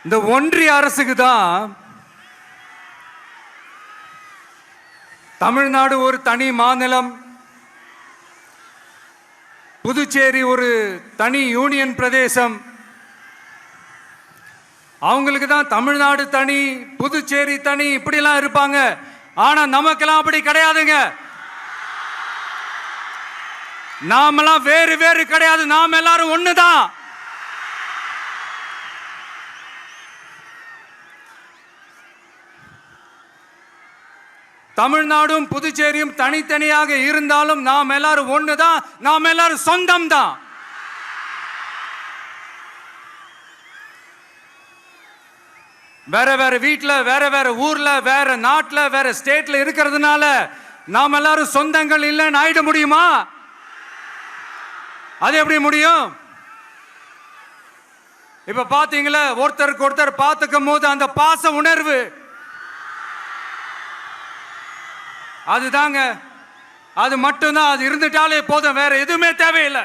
இந்த ஒன்றிய அரசுக்கு தான் தமிழ்நாடு ஒரு தனி மாநிலம், புதுச்சேரி ஒரு தனி யூனியன் பிரதேசம். அவங்களுக்கு தான் தமிழ்நாடு தனி, புதுச்சேரி தனி, இப்படிலாம் இருப்பாங்க. ஆனா நமக்கெல்லாம் அப்படி கிடையாதுங்க. நாமெல்லாம் வேறு வேறு கிடையாது, நாம எல்லாரும் ஒண்ணுதான். தமிழ்நாடும் புதுச்சேரியும் தனித்தனியாக இருந்தாலும் நாம் எல்லாரும் ஒண்ணுதான், நாம் எல்லாரும் சொந்தம் தான். வேற வேற வீட்டில், வேற வேற ஊர்ல, வேற நாட்டில், வேற ஸ்டேட்ல இருக்கிறதுனால நாம் எல்லாரும் சொந்தங்கள் இல்லைன்னு ஆயிட முடியுமா? அது எப்படி முடியும்? இப்ப பாத்தீங்களா, ஒருத்தருக்கு ஒருத்தர் பார்த்துக்கும் போது அந்த பாச உணர்வு, அதுதாங்க, அது மட்டும்தான். அது இருந்துட்டாலே போதும், வேற எதுவுமே தேவையில்லை.